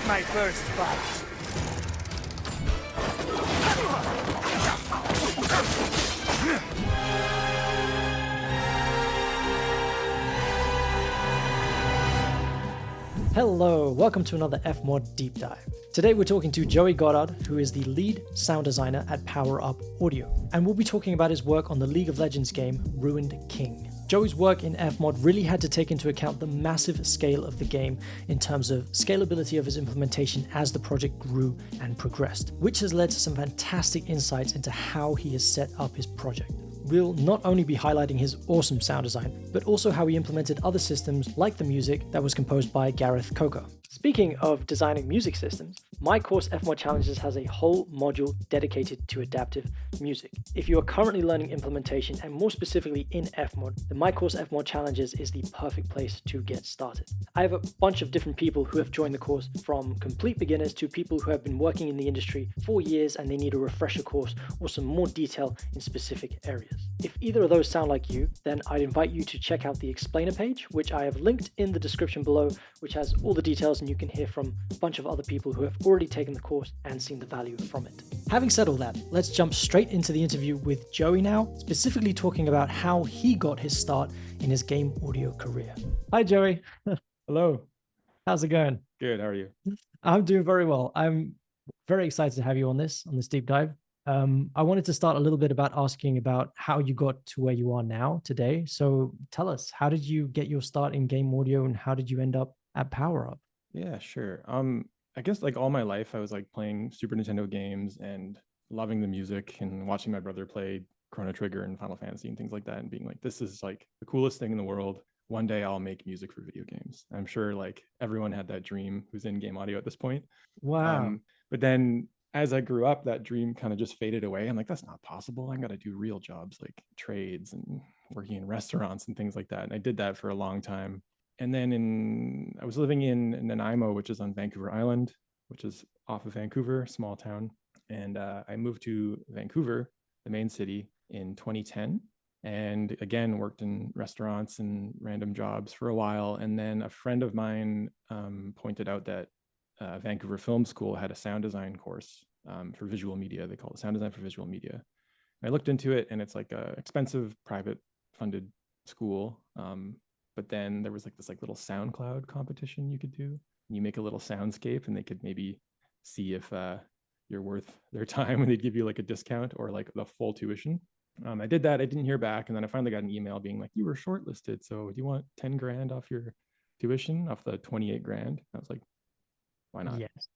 my first bite. Hello, welcome to another FMOD Deep Dive. Today we're talking to Joey Godard, who is the lead sound designer at Power Up Audio, and we'll be talking about his work on the League of Legends game, Ruined King. Joey's work in FMOD really had to take into account the massive scale of the game in terms of scalability of his implementation as the project grew and progressed, which has led to some fantastic insights into how he has set up his project. We'll not only be highlighting his awesome sound design, but also how he implemented other systems like the music that was composed by Gareth Coker. Speaking of designing music systems, my course FMOD Challenges has a whole module dedicated to adaptive music. If you are currently learning implementation and more specifically in FMOD, then my course FMOD Challenges is the perfect place to get started. I have a bunch of different people who have joined the course, from complete beginners to people who have been working in the industry for years and they need a refresher course or some more detail in specific areas. If either of those sound like you, then I'd invite you to check out the explainer page, which I have linked in the description below, which has all the details and you can hear from a bunch of other people who have already taken the course and seen the value from it. Having said all that, let's jump straight into the interview with Joey now, specifically talking about how he got his start in his game audio career. Hi, Joey. Hello. How's it going? Good. How are you? I'm doing very well. I'm very excited to have you on this deep dive. I wanted to start a little bit about asking about how you got to where you are now today. So tell us, how did you get your start in game audio and how did you end up at Power Up? Yeah, sure. I guess like all my life I was like playing Super Nintendo games and loving the music and watching my brother play Chrono Trigger and Final Fantasy and things like that and being like, this is like the coolest thing in the world. One day I'll make music for video games. I'm sure like everyone had that dream who's in game audio at this point. Wow. But then as I grew up, that dream kind of just faded away. I'm like, that's not possible. I got to do real jobs like trades and working in restaurants and things like that. And I did that for a long time. And then I was living in Nanaimo, which is on Vancouver Island, which is off of Vancouver, small town. And I moved to Vancouver, the main city, in 2010. And again, worked in restaurants and random jobs for a while. And then a friend of mine pointed out that Vancouver Film School had a sound design course for visual media. They call it sound design for visual media. And I looked into it, and it's like a expensive private funded school. But then there was like this like little SoundCloud competition you could do. And you make a little soundscape, and they could maybe see if you're worth their time, and they'd give you like a discount or like the full tuition. I did that. I didn't hear back, and then I finally got an email being like, "You were shortlisted. So do you want 10 grand off your tuition, off the 28 grand?" I was like, why not? Yes.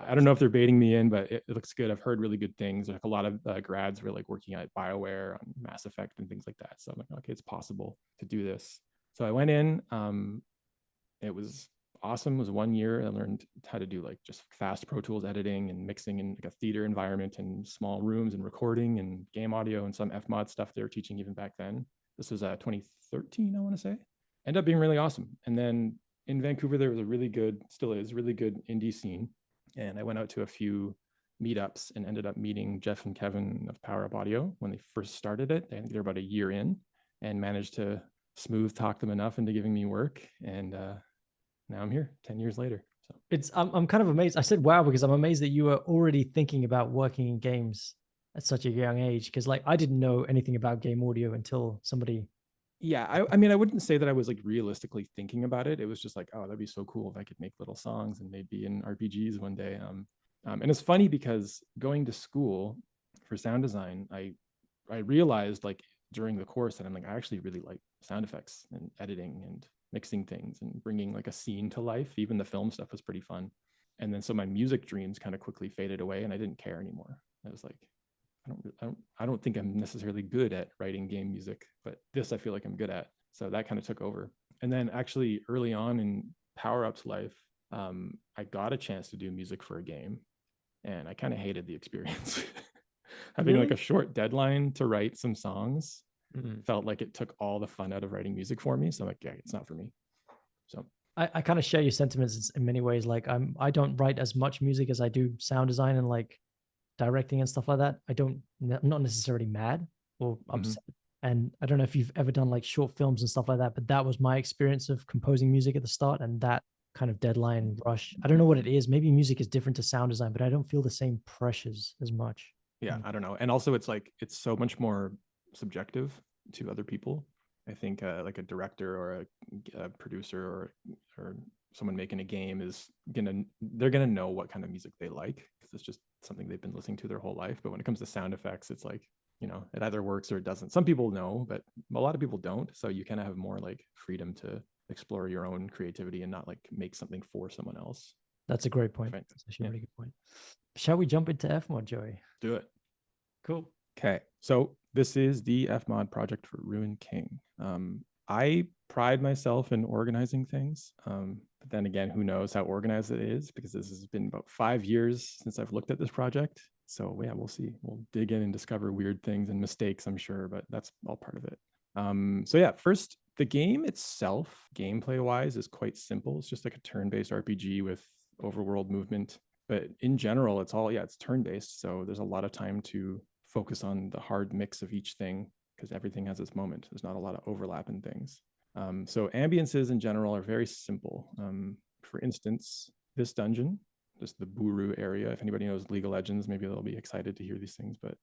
I don't know if they're baiting me in, but it looks good. I've heard really good things. Like a lot of grads were like working at BioWare on Mass Effect and things like that. So I'm like, okay, it's possible to do this. So I went in. It was awesome. It was 1 year. I learned how to do like just fast Pro Tools editing and mixing in like a theater environment and small rooms and recording and game audio and some FMOD stuff they were teaching even back then. This was 2013, I want to say. Ended up being really awesome. And then in Vancouver, there was a really good, still is, really good indie scene. And I went out to a few meetups and ended up meeting Jeff and Kevin of Power Up Audio when they first started it. I think they're about a year in, and managed to smooth talk them enough into giving me work. And now I'm here 10 years later. So I'm kind of amazed. I said wow because I'm amazed that you were already thinking about working in games at such a young age, because like I didn't know anything about game audio until somebody. Yeah, I mean, I wouldn't say that I was like realistically thinking about it. It was just like, oh, that'd be so cool if I could make little songs and they'd be in RPGs one day. And it's funny because going to school for sound design, I realized like during the course that I'm like, I actually really like sound effects and editing and mixing things and bringing like a scene to life. Even the film stuff was pretty fun. And then so my music dreams kind of quickly faded away, and I didn't care anymore. I was like, I don't think I'm necessarily good at writing game music, but this I feel like I'm good at. So that kind of took over. And then actually early on in Power Up's life, I got a chance to do music for a game, and I kind of hated the experience. Having like a short deadline to write some songs felt like it took all the fun out of writing music for me. So I'm like, yeah, it's not for me. So I kind of share your sentiments in many ways. Like I don't write as much music as I do sound design and like directing and stuff like that. I'm not necessarily mad or upset. And I don't know if you've ever done like short films and stuff like that, but that was my experience of composing music at the start. And that kind of deadline rush. I don't know what it is. Maybe music is different to sound design, but I don't feel the same pressures as much. Yeah, I don't know. And also it's like, it's so much more subjective to other people. I think like a director or a producer or someone making a game they're gonna know what kind of music they like, because it's just something they've been listening to their whole life. But when it comes to sound effects, it's like, it either works or it doesn't. Some people know, but a lot of people don't. So you kind of have more like freedom to explore your own creativity and not like make something for someone else. That's a great point. Right. That's actually a really good point. Shall we jump into FMOD, Joey? Do it. Cool. Okay, so this is the FMOD project for Ruined King. I pride myself in organizing things, but then again, who knows how organized it is, because this has been about 5 years since I've looked at this project. So yeah, we'll see. We'll dig in and discover weird things and mistakes, I'm sure, but that's all part of it. So yeah, first, the game itself, gameplay-wise, is quite simple. It's just like a turn-based RPG with overworld movement. But in general, it's turn-based. So there's a lot of time to focus on the hard mix of each thing, because everything has its moment. There's not a lot of overlap in things. So ambiences in general are very simple. For instance, this dungeon, just the Buru area. If anybody knows League of Legends, maybe they'll be excited to hear these things. But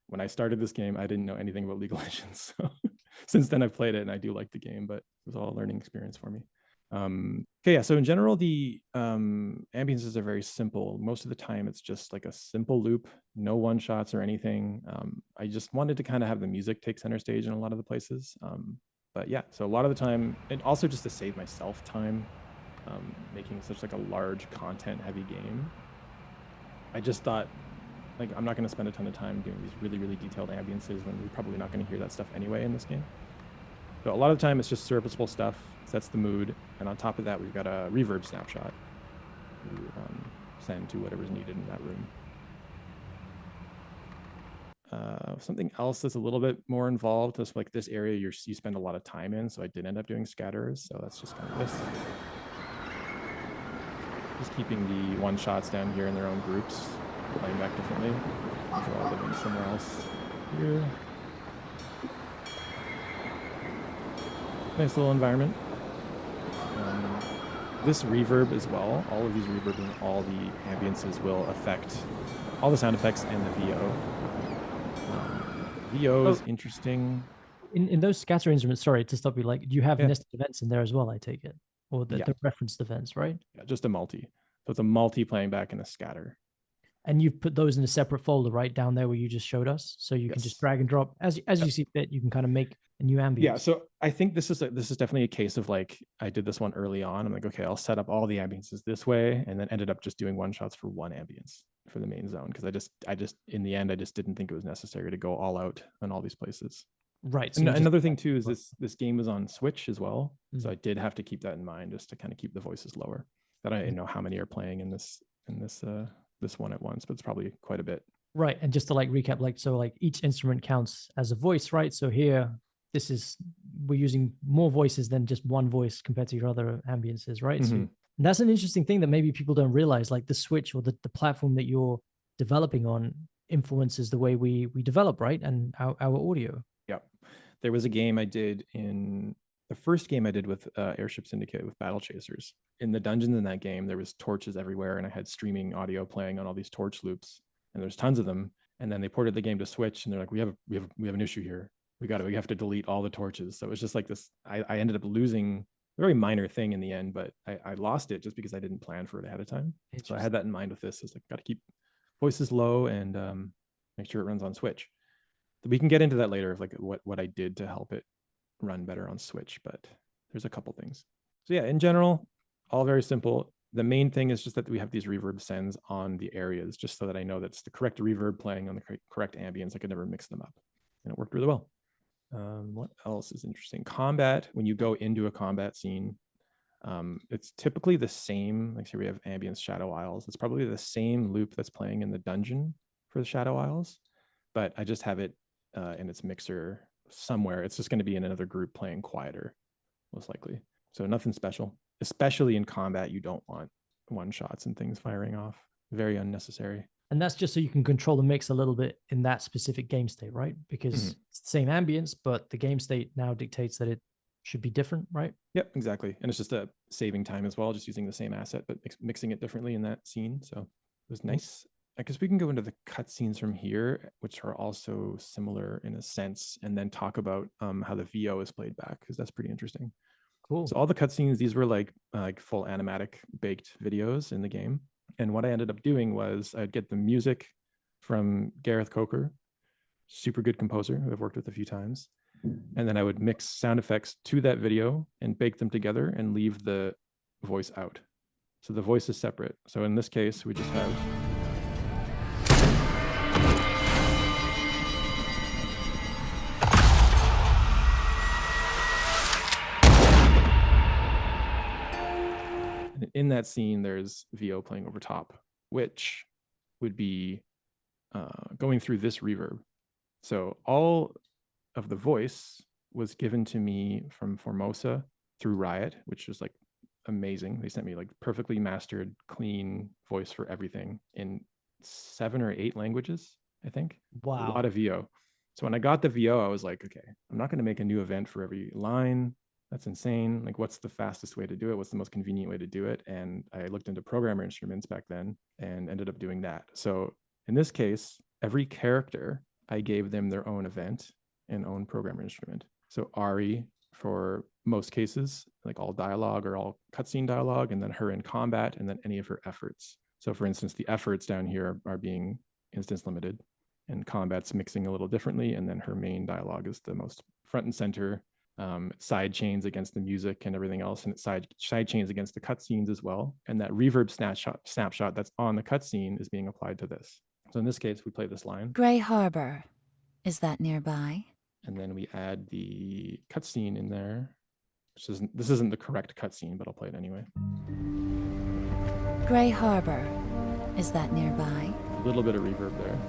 when I started this game, I didn't know anything about League of Legends. So since then I've played it and I do like the game, but it was all a learning experience for me. Okay, yeah, so in general, the ambiences are very simple. Most of the time, it's just like a simple loop, no one-shots or anything. I just wanted to kind of have the music take center stage in a lot of the places. But yeah, so a lot of the time, and also just to save myself time, making such like a large content-heavy game, I just thought, like, I'm not going to spend a ton of time doing these really, really detailed ambiences when we're probably not going to hear that stuff anyway in this game. So a lot of the time, it's just serviceable stuff, sets the mood, and on top of that, we've got a reverb snapshot to send to whatever's needed in that room. Something else that's a little bit more involved is like this area you spend a lot of time in, so I did end up doing scatters, so that's just kind of this. Just keeping the one-shots down here in their own groups, playing back differently. These are all living somewhere else here. Nice little environment. This reverb as well, all of these reverb and all the ambiences will affect all the sound effects and the VO. VO is interesting. In those scatter instruments, sorry to stop you, like, do you have nested events in there as well, I take it? Or the referenced events, right? Yeah, just a multi. So it's a multi playing back in a scatter. And you've put those in a separate folder right down there where you just showed us. So you can just drag and drop as you see fit. You can kind of make a new ambience. Yeah. So I think this is definitely a case of like, I did this one early on. I'm like, okay, I'll set up all the ambiences this way, and then ended up just doing one shots for one ambience for the main zone. Cause I just in the end, I just didn't think it was necessary to go all out on all these places. Right. So another thing too is this game was on Switch as well. So I did have to keep that in mind, just to kind of keep the voices lower. That I didn't know how many are playing in this one at once, but it's probably quite a bit. Right. And just to like recap, like, so like each instrument counts as a voice, right? So here, we're using more voices than just one voice compared to your other ambiences, right? Mm-hmm. So that's an interesting thing that maybe people don't realize, like the Switch or the platform that you're developing on influences the way we develop, right? And our audio. Yep. There was a game I did the first game I did with Airship Syndicate with Battle Chasers. In the dungeons in that game, there was torches everywhere, and I had streaming audio playing on all these torch loops, and there's tons of them. And then they ported the game to Switch, and they're like, we have an issue here. We have to delete all the torches. So it was just like this. I ended up losing a very minor thing in the end, but I lost it just because I didn't plan for it ahead of time. So I had that in mind with this. Is like, got to keep voices low and make sure it runs on Switch. We can get into that later of like what I did to help it run better on Switch, but there's a couple things. So yeah, in general, all very simple. The main thing is just that we have these reverb sends on the areas, just so that I know that's the correct reverb playing on the correct ambience. I could never mix them up, and it worked really well. What else is interesting? Combat, when you go into a combat scene, it's typically the same. Like, say we have ambience Shadow Isles. It's probably the same loop that's playing in the dungeon for the Shadow Isles, but I just have it in its mixer somewhere. It's just going to be in another group playing quieter, most likely. So nothing special. Especially in combat, you don't want one shots and things firing off. Very unnecessary. And that's just so you can control the mix a little bit in that specific game state, right? Because it's the same ambience, but the game state now dictates that it should be different, right? Yep, exactly. And it's just a saving time as well, just using the same asset, but mixing it differently in that scene. So it was nice. I guess we can go into the cutscenes from here, which are also similar in a sense, and then talk about how the VO is played back, because that's pretty interesting. Cool. So all the cutscenes, these were like full animatic baked videos in the game. And what I ended up doing was I'd get the music from Gareth Coker, super good composer who I've worked with a few times. And then I would mix sound effects to that video and bake them together and leave the voice out. So the voice is separate. So in this case, we just have in that scene, there's VO playing over top, which would be going through this reverb. So all of the voice was given to me from Formosa through Riot, which was like amazing. They sent me like perfectly mastered, clean voice for everything in 7 or 8 languages, I think. Wow. A lot of VO. So when I got the VO, I was like, okay, I'm not going to make a new event for every line. That's insane. Like, what's the fastest way to do it? What's the most convenient way to do it? And I looked into programmer instruments back then and ended up doing that. So in this case, every character, I gave them their own event and own programmer instrument. So Ari for most cases, like all dialogue or all cutscene dialogue, and then her in combat, and then any of her efforts. So for instance, the efforts down here are being instance limited, and combat's mixing a little differently, and then her main dialogue is the most front and center. Side chains against the music and everything else, and it side chains against the cutscenes as well. And that reverb snapshot that's on the cutscene is being applied to this. So in this case, we play this line. Gray Harbor, is that nearby? And then we add the cutscene in there. This isn't the correct cutscene, but I'll play it anyway. Gray Harbor, is that nearby? A little bit of reverb there.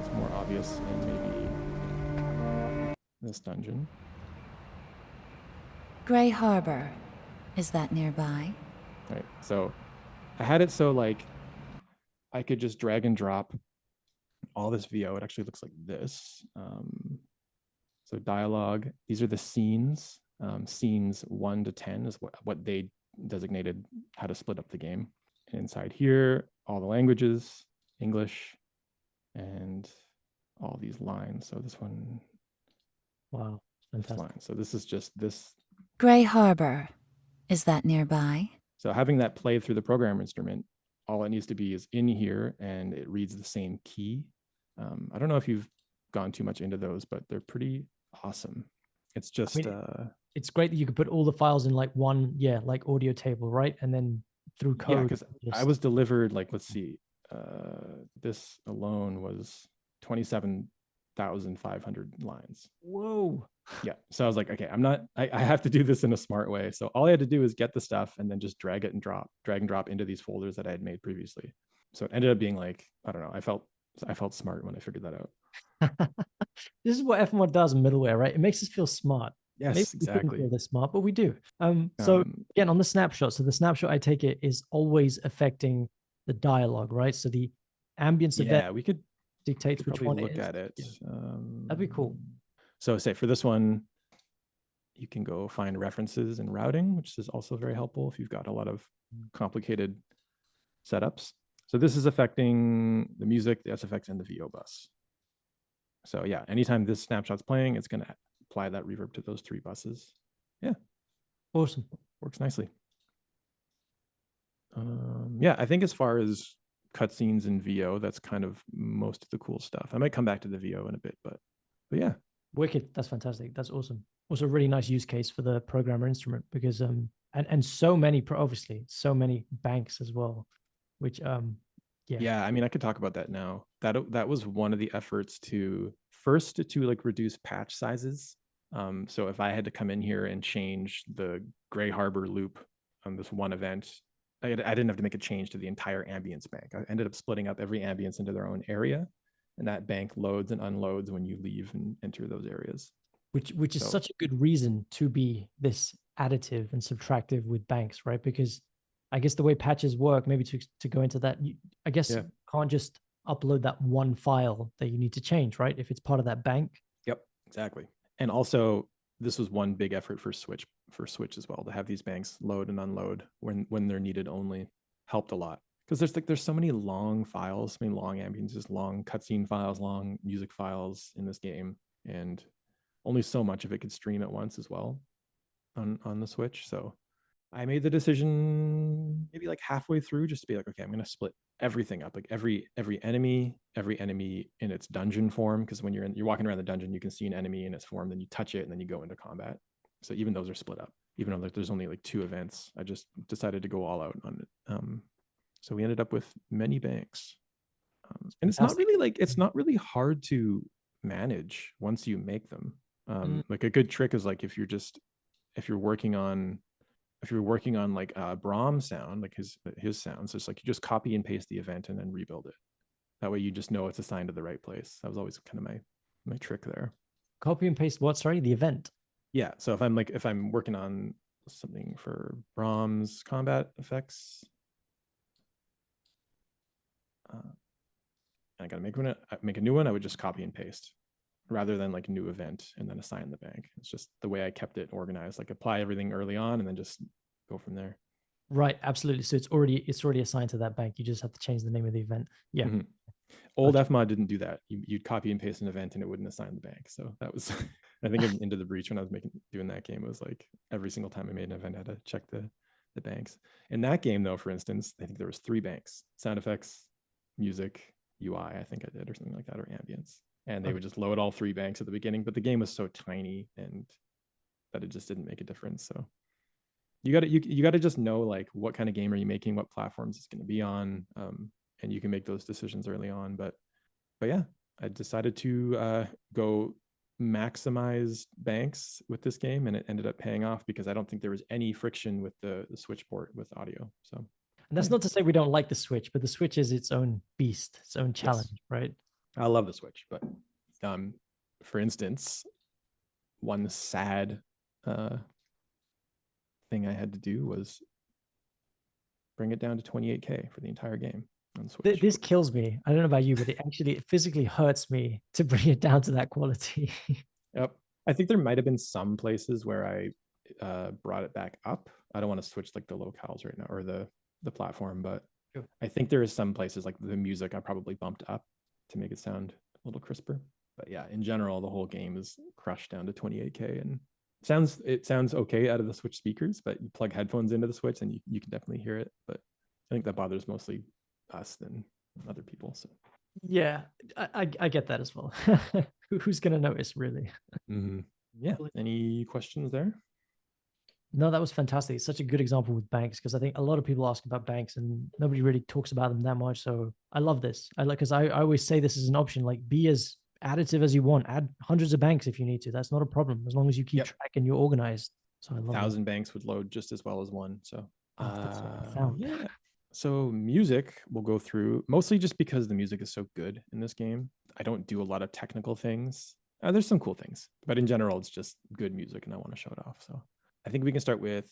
It's more obvious in maybe this dungeon. Gray Harbor, is that nearby? All right, so I had it so like I could just drag and drop all this VO. It actually looks like this. So dialogue, these are the scenes. Scenes 1 to 10 is what they designated how to split up the game. And inside here, all the languages, English, and all these lines. So this one. Wow, fantastic. Line. So this is just this. Gray Harbor, is that nearby? So having that play through the programmer instrument, all it needs to be is in here, and it reads the same key. I don't know if you've gone too much into those, but they're pretty awesome. It's just it's great that you could put all the files in like one, like audio table, right? And then through code. Yeah, because I was delivered like, let's see, this alone was 27,500 lines. Whoa. Yeah. So I was like, okay, I have to do this in a smart way. So all I had to do is get the stuff and then just drag and drop into these folders that I had made previously. So it ended up being like, I don't know, I felt smart when I figured that out. This is what FMOD does in middleware, right? It makes us feel smart. Yes, Maybe exactly. We feel this smart, but we do. So again, on the snapshot, so the snapshot, I take it, is always affecting the dialogue, right? So the ambience event we could dictates which one look at it. That'd be cool. So say for this one, you can go find references and routing, which is also very helpful if you've got a lot of complicated setups. So this is affecting the music, the SFX, and the VO bus. So yeah, anytime this snapshot's playing, it's going to apply that reverb to those 3 buses. Yeah. Awesome. Works nicely. Yeah, I think as far as cutscenes and VO, that's kind of most of the cool stuff. I might come back to the VO in a bit, but yeah. Wicked. That's fantastic. That's awesome. Also a really nice use case for the programmer instrument, because and so many obviously so many banks as well, which yeah, I mean, I could talk about that now. That was one of the efforts to like reduce patch sizes. So if I had to come in here and change the Gray Harbor loop on this one event, I didn't have to make a change to the entire ambience bank. I ended up splitting up every ambience into their own area, and that bank loads and unloads when you leave and enter those areas. Which is such a good reason to be this additive and subtractive with banks, right? Because I guess the way patches work, maybe to go into that, you can't just upload that one file that you need to change, right? If it's part of that bank. Yep, exactly. And also this was one big effort for Switch as well, to have these banks load and unload when they're needed only. Helped a lot, because there's so many long files, so many long ambiences, long cutscene files, long music files in this game, and only so much of it could stream at once as well on the Switch. So I made the decision maybe like halfway through, just to be like, okay, I'm going to split everything up, like every enemy in its dungeon form, because when you're walking around the dungeon, you can see an enemy in its form, then you touch it, and then you go into combat. So even those are split up, even though there's only like 2 events. I just decided to go all out on it. So we ended up with many banks, and it's not really hard to manage once you make them. Like a good trick is like if you're working on like Brahms sound, like his sounds, it's like you just copy and paste the event and then rebuild it. That way you just know it's assigned to the right place. That was always kind of my trick there. Copy and paste what? Sorry, the event. Yeah. So if I'm working on something for Brahms combat effects, I gotta make a new one, I would just copy and paste rather than like new event and then assign the bank. It's just the way I kept it organized, like apply everything early on and then just go from there. Right, absolutely. So it's already assigned to that bank. You just have to change the name of the event. Yeah. Mm-hmm. Old FMOD didn't do that. You'd copy and paste an event and it wouldn't assign the bank. So that was, I think Into the Breach, when I was doing that game, it was like every single time I made an event, I had to check the banks. In that game though, for instance, I think there was 3 banks: sound effects, music, UI, I think I did, or something like that, or ambience. And they would just load all 3 banks at the beginning, but the game was so tiny and that it just didn't make a difference. So you got to just know like what kind of game are you making, what platforms it's going to be on, and you can make those decisions early on. But yeah, I decided to go maximize banks with this game, and it ended up paying off because I don't think there was any friction with the Switch port with audio. So, and that's not to say we don't like the Switch, but the Switch is its own beast, its own challenge, yes. Right? I love the Switch, but for instance, one sad thing I had to do was bring it down to 28K for the entire game on Switch. This kills me. I don't know about you, but it physically hurts me to bring it down to that quality. Yep. I think there might have been some places where I brought it back up. I don't want to switch like the locales right now, or the platform, but sure. I think there is some places like the music I probably bumped up to make it sound a little crisper. But yeah, in general, the whole game is crushed down to 28K, and it sounds okay out of the Switch speakers, but you plug headphones into the Switch and you can definitely hear it. But I think that bothers mostly us than other people. So yeah, I get that as well. Who's gonna notice, really? Mm-hmm. Yeah. Any questions there? No, that was fantastic. It's such a good example with banks, because I think a lot of people ask about banks and nobody really talks about them that much. So I love this. Because I always say this is an option. Like, be as additive as you want. Add hundreds of banks if you need to. That's not a problem, as long as you keep track and you're organized. So I love 1,000 banks would load just as well as one. So that's what I found. Yeah. So music we'll go through, mostly just because the music is so good in this game. I don't do a lot of technical things. There's some cool things, but in general, it's just good music and I want to show it off. So I think we can start with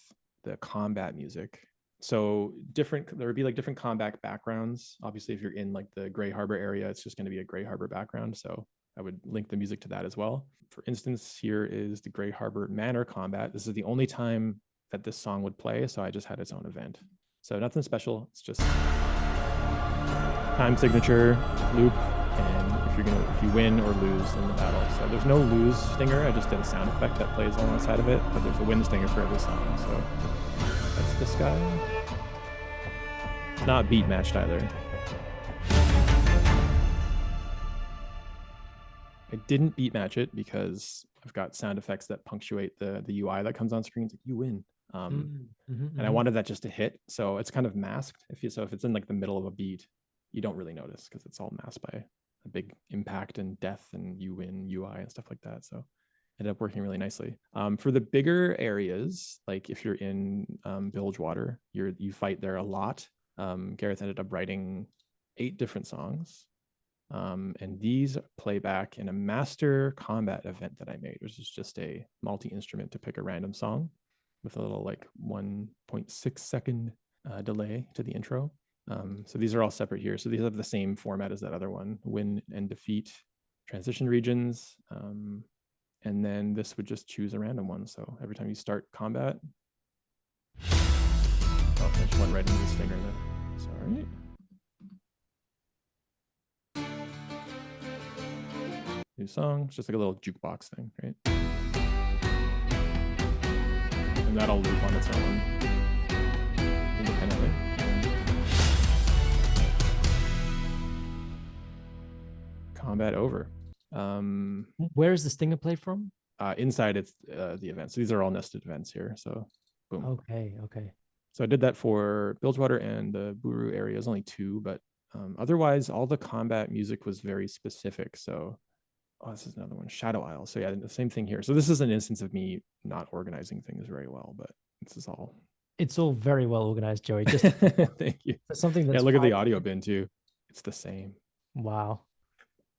the combat music. So there would be like different combat backgrounds. Obviously, if you're in like the Grey Harbor area, it's just going to be a Grey Harbor background. So I would link the music to that as well. For instance, here is the Grey Harbor Manor combat. This is the only time that this song would play, so I just had its own event. So nothing special. It's just time signature, loop, and if you win or lose in the battle. So there's no lose stinger. I just did a sound effect that plays alongside of it, but there's a win stinger for every song. So that's this guy. It's not beat matched either. I didn't beat match it because I've got sound effects that punctuate the UI that comes on screen. It's like, you win. And I wanted that just to hit. So it's kind of masked. If it's in like the middle of a beat, you don't really notice because it's all masked by a big impact and death and you win UI and stuff like that. So it ended up working really nicely. For the bigger areas, like if you're in Bilgewater, you fight there a lot. Gareth ended up writing 8 different songs. And these play back in a master combat event that I made, which is just a multi-instrument to pick a random song with a little like 1.6 second delay to the intro. So these are all separate here. So these have the same format as that other one: win and defeat, transition regions, And then this would just choose a random one. So every time you start combat, oh, I just went right into the stinger there. Sorry. New song. It's just like a little jukebox thing, right? And that'll loop on its own independently. Combat over. Where is the stinger play from? Inside it's the events. So these are all nested events here. So boom. Okay. So I did that for Bilgewater and the Buru area. It's only 2, but otherwise all the combat music was very specific. So this is another one, Shadow Isle. So yeah, the same thing here. So this is an instance of me not organizing things very well, but this is all. It's all very well organized, Joey. Just thank you. for something that's look at the audio bin too. It's the same. Wow.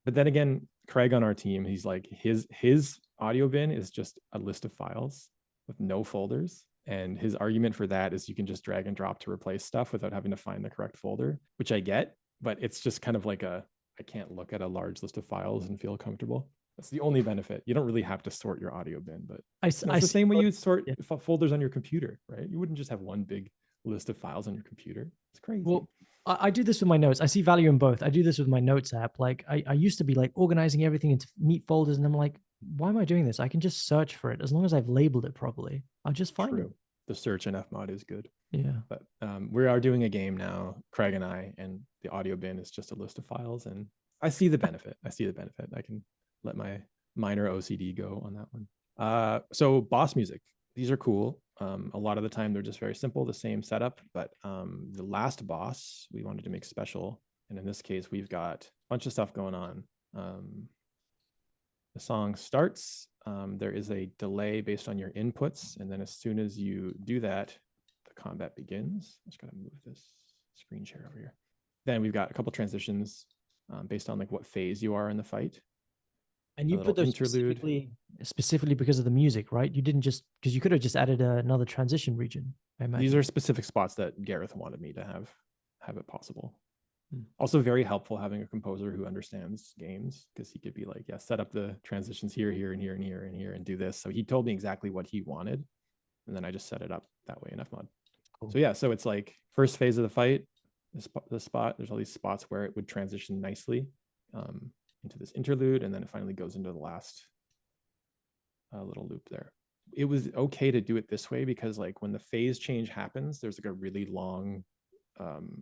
But then again, Craig on our team, he's like his audio bin is just a list of files with no folders. And his argument for that is you can just drag and drop to replace stuff without having to find the correct folder, which I get, but it's just kind of like I can't look at a large list of files and feel comfortable. That's the only benefit. You don't really have to sort your audio bin, but it's the same way you sort folders on your computer, right? You wouldn't just have one big list of files on your computer. It's crazy. Well, I do this with my notes. I see value in both. I do this with my notes app. Like I used to be like organizing everything into neat folders, and I'm like, why am I doing this? I can just search for it as long as I've labeled it properly. I'll just find it. The search in FMOD is good. Yeah. But we are doing a game now, Craig and I, and the audio bin is just a list of files, and I see the benefit. I can let my minor OCD go on that one. So boss music, these are cool. A lot of the time they're just very simple, the same setup, but the last boss we wanted to make special. And in this case, we've got a bunch of stuff going on. The song starts, there is a delay based on your inputs. And then as soon as you do that, the combat begins. I'm just gonna move this screen share over here. Then we've got a couple transitions based on like what phase you are in the fight. And you put those specifically because of the music, right? You didn't just, because you could have just added another transition region. These are specific spots that Gareth wanted me to have it possible. Also very helpful having a composer who understands games, because he could be like, yeah, set up the transitions here, here, and here, and here, and here, and do this. So he told me exactly what he wanted. And then I just set it up that way in FMOD. Cool. So yeah, so it's like first phase of the fight, the spot, there's all these spots where it would transition nicely into this interlude, and then it finally goes into the last little loop there. It was okay to do it this way because like when the phase change happens, there's like a really long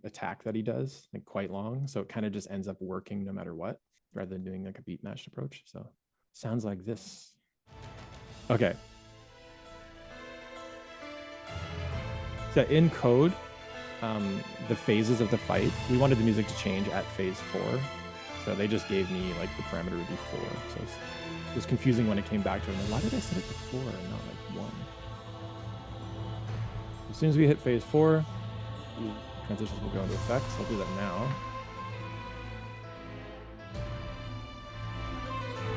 attack that he does, like quite long. So it kind of just ends up working no matter what, rather than doing like a beat matched approach. So sounds like this. Okay. So in code, the phases of the fight, we wanted the music to change at phase 4. So they just gave me like the parameter would be 4. So it was confusing when it came back to it. Like, why did I set it to 4 and not like 1? As soon as we hit phase 4, the transitions will go into effect. So I'll do that now.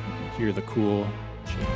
You can hear the cool change.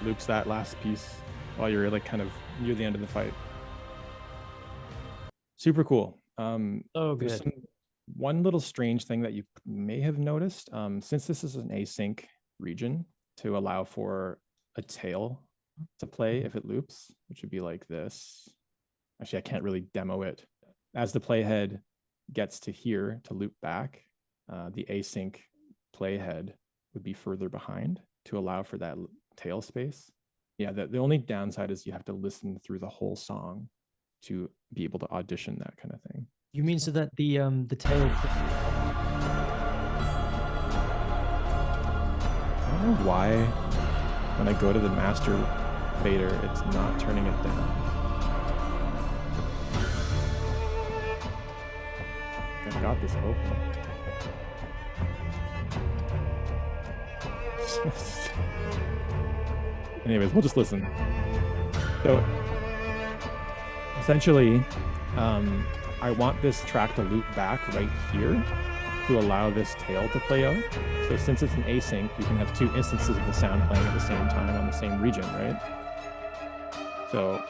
Loops that last piece while you're like kind of near the end of the fight. Super cool. Oh, good. One little strange thing that you may have noticed, since this is an async region, to allow for a tail to play if it loops, which would be like this. Actually, I can't really demo it. As the playhead gets to here to loop back, the async playhead would be further behind to allow for that tail space. Yeah, the only downside is you have to listen through the whole song to be able to audition that kind of thing. You mean so that the tail? I don't know why when I go to the master fader, it's not turning it down. I've got this open. Anyways, we'll just listen. So essentially, I want this track to loop back right here to allow this tail to play out. So since it's an async, you can have two instances of the sound playing at the same time on the same region, right? So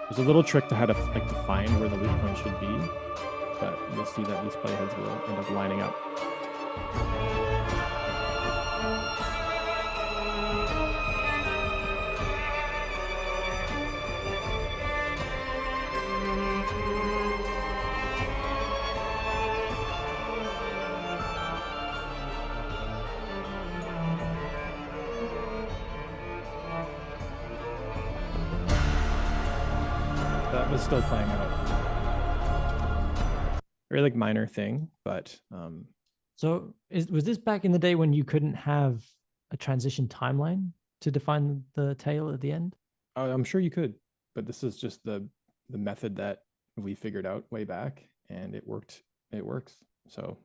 there's a little trick to how to like define where the loop point should be, but you'll see that these playheads will end up lining up. That was still playing out. Very like minor thing, but So was this back in the day when you couldn't have a transition timeline to define the tail at the end? I'm sure you could, but this is just the method that we figured out way back, and it worked. It works. So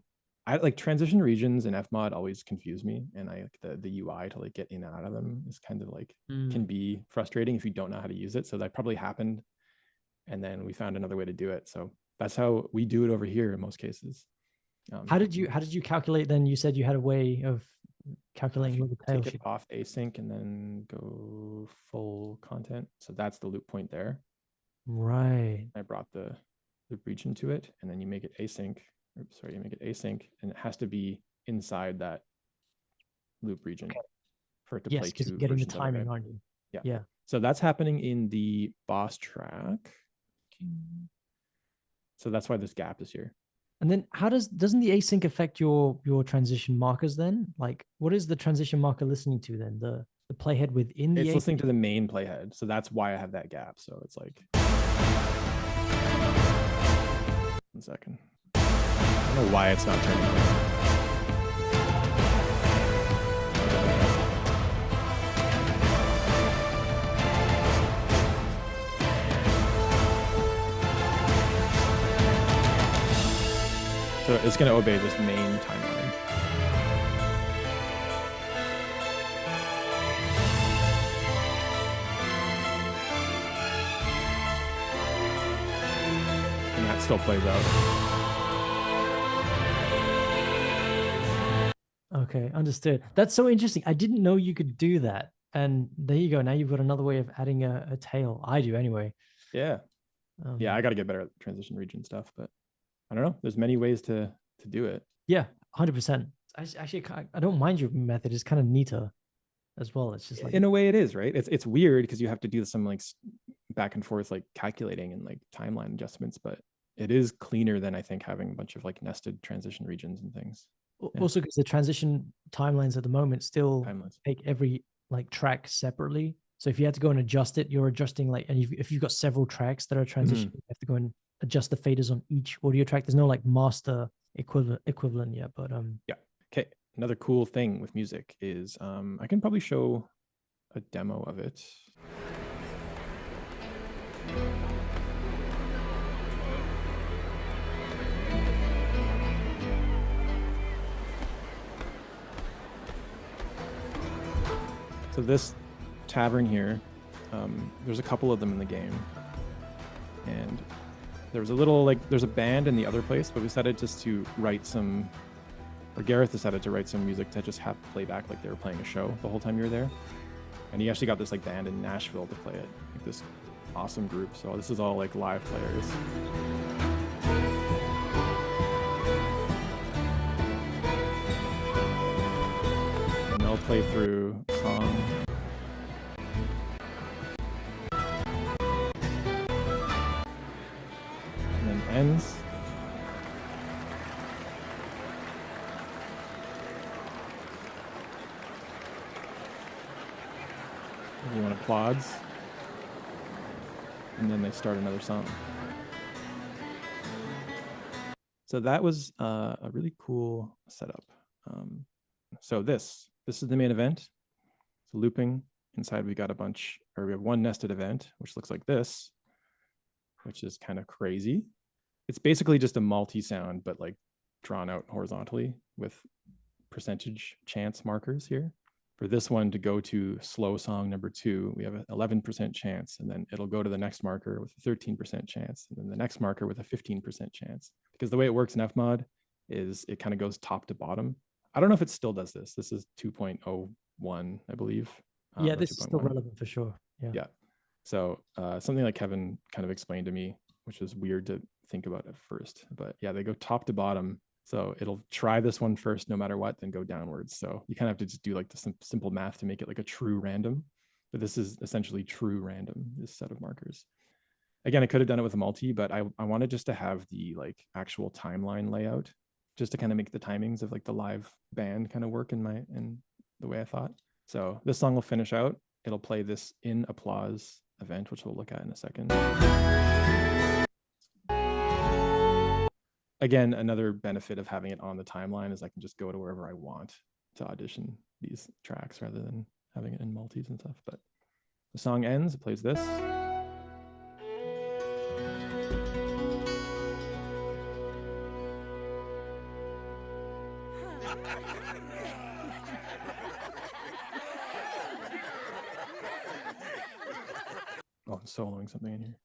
I like transition regions in FMOD always confuse me, and I like the UI to like get in and out of them is kind of like can be frustrating if you don't know how to use it. So that probably happened, and then we found another way to do it. So that's how we do it over here in most cases. How did you calculate then? You said you had a way of calculating where the tail take should. it off async and then go full content. So that's the loop point there. Right. I brought the region to it, and then you make it async. Oops, sorry, you make it async, and it has to be inside that loop region for it to play because two you're getting the versions of it, timing, right? aren't you? Yeah. Yeah. So that's happening in the boss track. So that's why this gap is here. And then doesn't the async affect your transition markers then? Like what is the transition marker listening to then? The playhead within the It's async? listening to the main playhead. So that's why I have that gap. So it's like 1 second. I don't know why it's not turning down. So it's going to obey this main timeline. And that still plays out. Okay, understood. That's so interesting. I didn't know you could do that. And there you go. Now you've got another way of adding a tail. I do anyway. Yeah. Yeah, I got to get better at transition region stuff, but I don't know. There's many ways to do it. Yeah, 100%. Actually, I don't mind your method. It's kind of neater as well. It's just like in a way it is, right? It's weird because you have to do some like back and forth like calculating and like timeline adjustments, but it is cleaner than I think having a bunch of like nested transition regions and things. Also because the transition timelines at the moment still Timelines. take every like track separately. So if you had to go and adjust it, you're adjusting like, and if you've got several tracks that are transitioning, you have to go and adjust the faders on each audio track. There's no like master equivalent yet, but yeah. Okay. Another cool thing with music is I can probably show a demo of it. So this tavern here, there's a couple of them in the game, and there was a little like there's a band in the other place, but we decided just to write some, or Gareth decided to write some music to just have playback like they were playing a show the whole time you were there. And he actually got this like band in Nashville to play it, like this awesome group. So this is all like live players. And they'll play through a song. And then ends. Everyone applauds, and then they start another song. So that was a really cool setup. So this is the main event. It's looping. Inside we got a bunch, or we have one nested event, which looks like this, which is kind of crazy. It's basically just a multi-sound, but like drawn out horizontally with percentage chance markers here. For this one to go to slow song number 2, we have an 11% chance, and then it'll go to the next marker with a 13% chance, and then the next marker with a 15% chance. Because the way it works in FMOD is it kind of goes top to bottom. I don't know if it still does this. This is 2.01, I believe. Yeah, this is still relevant for sure. Yeah. So something like Kevin kind of explained to me, which was weird to think about at first. But yeah, they go top to bottom. So it'll try this one first, no matter what, then go downwards. So you kind of have to just do like the simple math to make it like a true random. But this is essentially true random, this set of markers. Again, I could have done it with a multi, but I wanted just to have the like actual timeline layout, just to kind of make the timings of like the live band kind of work in the way I thought. So this song will finish out. It'll play this in applause event, which we'll look at in a second. Again, another benefit of having it on the timeline is I can just go to wherever I want to audition these tracks rather than having it in multis and stuff. But the song ends, it plays this. Oh, I'm soloing something in here.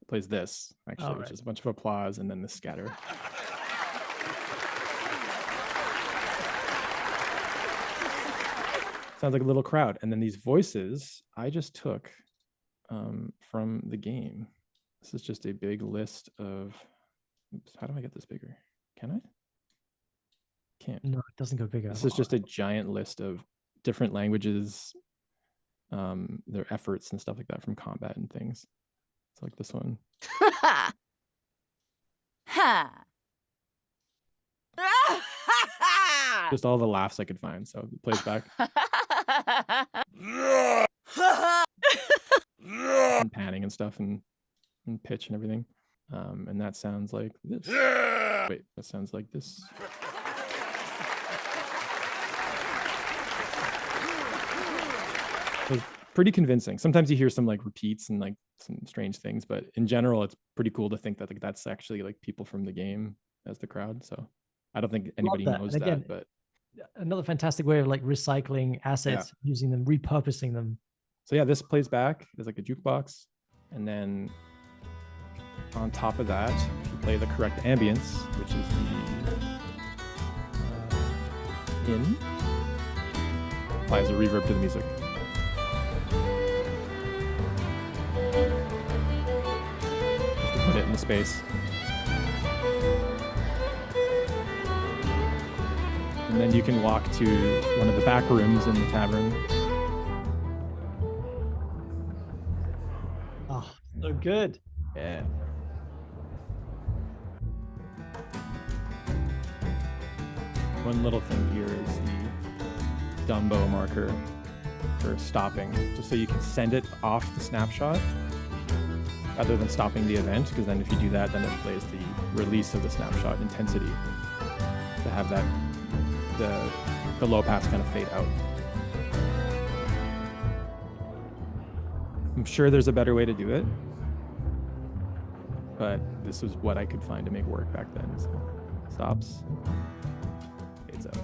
It plays this, actually, which is a bunch of applause and then the scatter. Sounds like a little crowd. And then these voices I just took from the game. This is just a big list of, oops, how do I get this bigger? Can I? Can't. No, it doesn't go bigger. This is just a giant list of different languages, their efforts and stuff like that from combat and things. It's like this one. Just all the laughs I could find. So it plays back. And panning and stuff and pitch and everything. And that sounds like this. Wait, that sounds like this. It was pretty convincing. Sometimes you hear some like repeats and like some strange things, but in general, it's pretty cool to think that like that's actually like people from the game as the crowd. So I don't think anybody knows that, but another fantastic way of like recycling assets, using them, repurposing them. So yeah, this plays back. There's like a jukebox, and then on top of that, you play the correct ambience, which is the in. Applies a reverb to the music. Just to put it in the space. And then you can walk to one of the back rooms in the tavern. Oh, so good. Yeah. One little thing here is the Dumbo marker for stopping, just so you can send it off the snapshot rather than stopping the event, because then if you do that, then it plays the release of the snapshot intensity to have that the low pass kind of fade out. I'm sure there's a better way to do it, but this was what I could find to make work back then. So stops, fades out.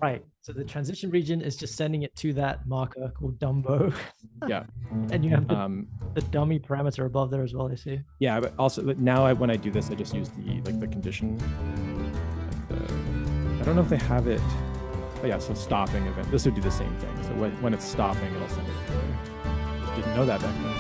Right. So the transition region is just sending it to that marker called Dumbo. Yeah. And you have the dummy parameter above there as well, I see. Yeah, but now when I do this, I just use the condition. I don't know if they have it. But yeah, so stopping event. This would do the same thing. So when it's stopping, it'll send it there. Just didn't know that back then.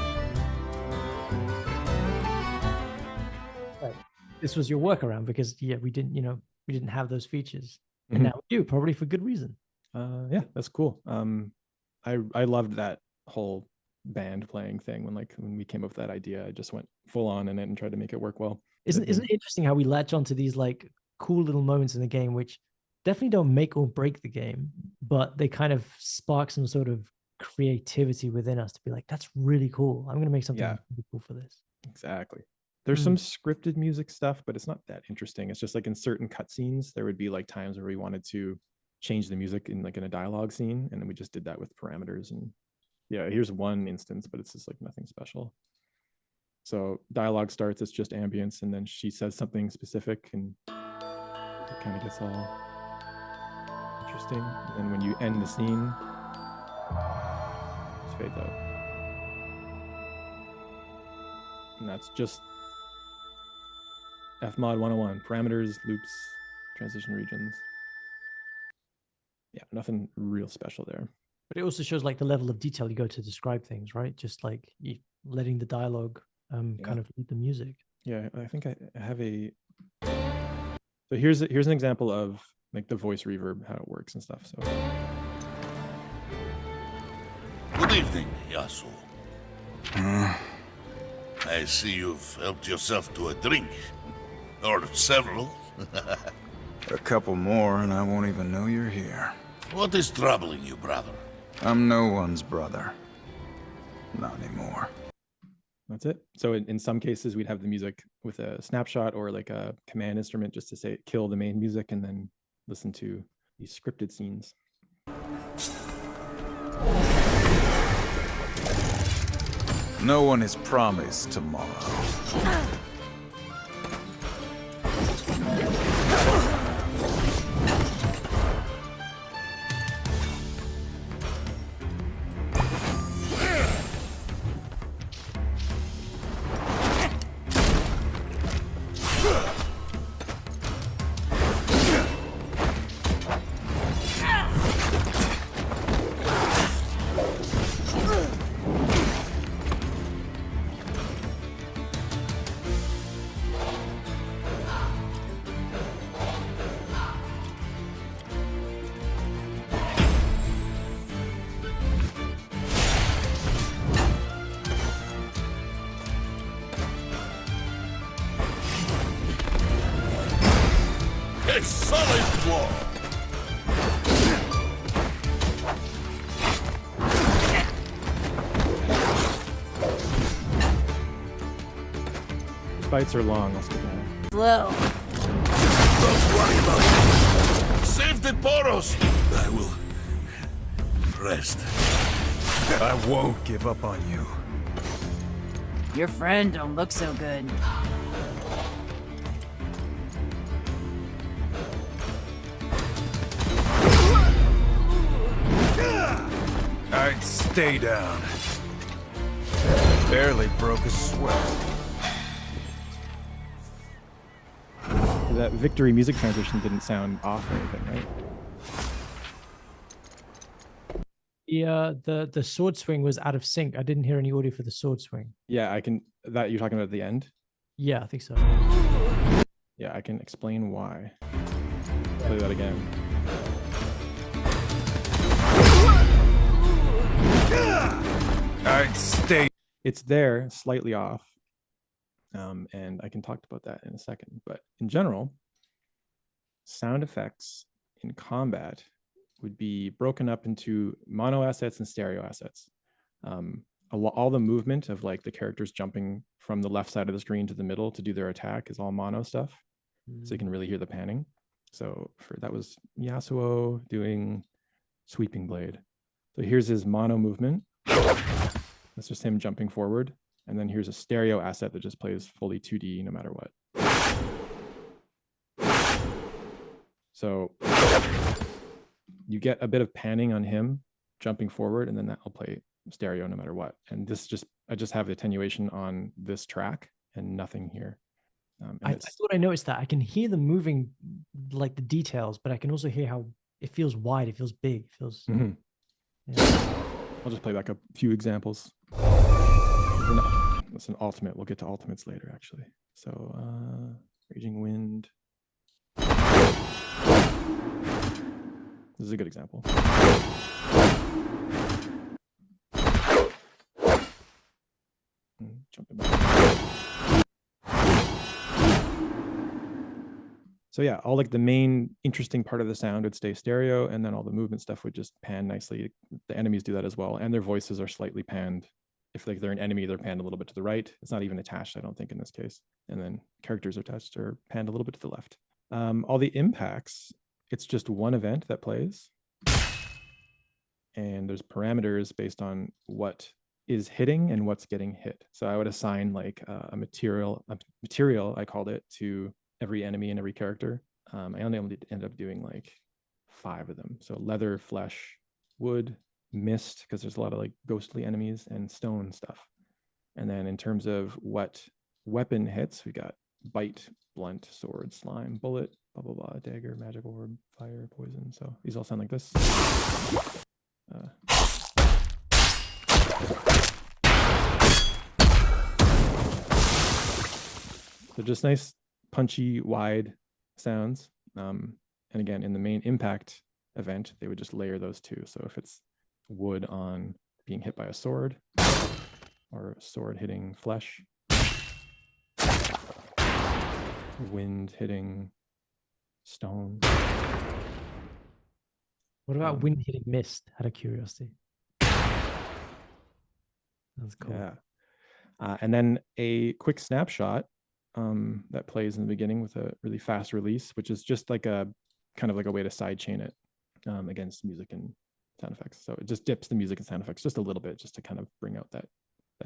Right. This was your workaround because we didn't have those features. And now we do, probably for good reason. Yeah, that's cool. I loved that whole band playing thing when we came up with that idea. I just went full on in it and tried to make it work well. Isn't it interesting how we latch onto these like cool little moments in the game, which definitely don't make or break the game, but they kind of spark some sort of creativity within us to be like, that's really cool. I'm going to make something really cool for this. Exactly. There's some scripted music stuff, but it's not that interesting. It's just like in certain cutscenes, there would be like times where we wanted to change the music in like in a dialogue scene, and then we just did that with parameters. And yeah, here's one instance, but it's just like nothing special. So dialogue starts, it's just ambience, and then she says something specific, and it kind of gets all interesting. And when you end the scene, it fades out. And that's just FMOD 101, parameters, loops, transition regions. Yeah, nothing real special there. But it also shows like the level of detail you go to describe things, right? Just like you letting the dialogue kind of lead the music. Yeah, I think I have a. So here's an example of like the voice reverb, how it works and stuff. So. Good evening, Yasuo. I see you've helped yourself to a drink. Or several. A couple more and I won't even know you're here. What is troubling you, brother? I'm no one's brother. Not anymore. That's it. So in some cases, we'd have the music with a snapshot or like a command instrument just to say kill the main music and then listen to these scripted scenes. No one is promised tomorrow. A solid wall. Fights are long. I'll skip that. Slow. Don't worry about it. Save the poros. I will rest. I won't give up on you. Your friend don't look so good. I'd stay down. Barely broke a sweat. That victory music transition didn't sound off or anything, right? The sword swing was out of sync. I didn't hear any audio for the sword swing. Yeah, I can. That you're talking about at the end? Yeah, I think so. Yeah, I can explain why. Play that again. I'd stay. It's there, slightly off. And I can talk about that in a second. But in general, sound effects in combat would be broken up into mono assets and stereo assets. All the movement of like the characters jumping from the left side of the screen to the middle to do their attack is all mono stuff. So you can really hear the panning. So that was Yasuo doing Sweeping Blade. So here's his mono movement. That's just him jumping forward. And then here's a stereo asset that just plays fully 2D no matter what. So you get a bit of panning on him jumping forward, and then that'll play stereo no matter what. And I just have attenuation on this track and nothing here. I thought I noticed that. I can hear the moving, like the details, but I can also hear how it feels wide. It feels big. It feels. Mm-hmm. Yeah. I'll just play back a few examples. That's an ultimate. We'll get to ultimates later, actually. So, Raging Wind. This is a good example. Jumping back. So yeah, all like the main interesting part of the sound would stay stereo, and then all the movement stuff would just pan nicely. The enemies do that as well, and their voices are slightly panned if like they're an enemy, they're panned a little bit to the right. It's not even attached, I don't think, in this case. And then characters are attached or panned a little bit to the left. All the impacts, it's just one event that plays. And there's parameters based on what is hitting and what's getting hit. So I would assign like a material, I called it, to every enemy and every character. I only ended up doing like 5 of them. So leather, flesh, wood, mist, because there's a lot of like ghostly enemies, and stone stuff. And then in terms of what weapon hits, we got bite, blunt, sword, slime, bullet, blah, blah, blah, dagger, magic orb, fire, poison. So these all sound like this. So just nice, punchy, wide sounds. And again, in the main impact event, they would just layer those two. So if it's wood on being hit by a sword, or sword hitting flesh, wind hitting stone. What about wind hitting mist, out of curiosity? That's cool. Yeah. And then a quick snapshot that plays in the beginning with a really fast release, which is just like a kind of like a way to sidechain it against music and sound effects. So it just dips the music and sound effects just a little bit, just to kind of bring out that